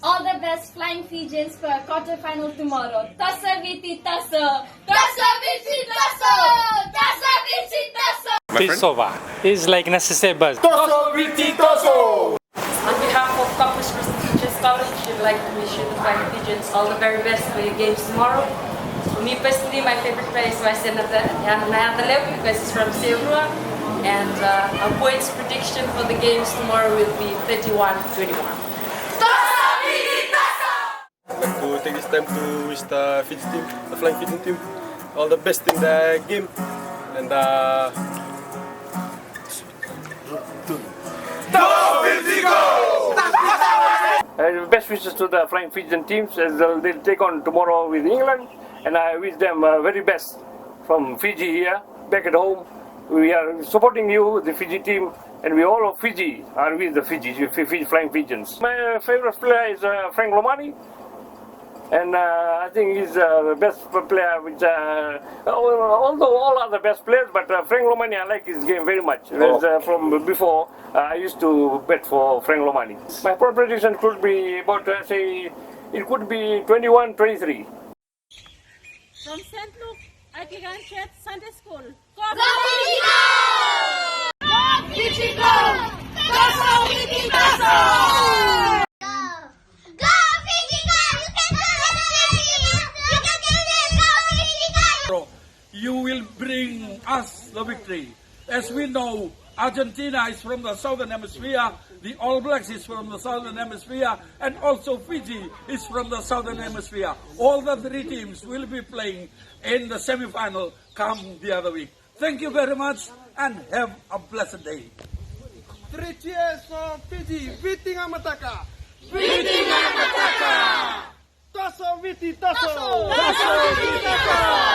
All the best Flying Fijians for quarter-final tomorrow. Tasa viti tasa! Tasa viti tasa! Tasa viti tasa! Pisova is like nasisebas. Toso Viti Toso! On behalf of Campus Prestigious College, I'd like to wish you the Flying Fijians all the very best for your games tomorrow. For me personally, my favorite player is Vasenata Yanayatalev because he's from Seurua. And our points prediction for the games tomorrow will be 31-21. I'd like to take this time to wish the Fiji team, the Flying Fijian team, all the best in the game. And Best wishes to the Flying Fijian teams as they'll take on tomorrow with England, and I wish them very best from Fiji here, back at home. We are supporting you, the Fiji team, and we all of Fiji are with the Fiji Flying Fijians. My favorite player is Frank Lomani, and I think he's the best player, which although all are the best players, but Frank Lomani, I like his game very much. From before, I used to bet for Frank Lomani. My prediction could be about, say, it could be 21-23. From St. Luke, Anglican Church Sunday School. Go Fiji go! Go Fiji go! Tasa viti tasa! Go Fiji go! You will bring us the victory. As we know, Argentina is from the southern hemisphere, the All Blacks is from the southern hemisphere, and also Fiji is from the southern hemisphere. All the three teams will be playing in the semi-final come the other week. Thank you very much and have a blessed day. 3 cheers for Fiji, Viti Mataka! Viti Mataka! Toso Viti Toso! Tasa viti tasa!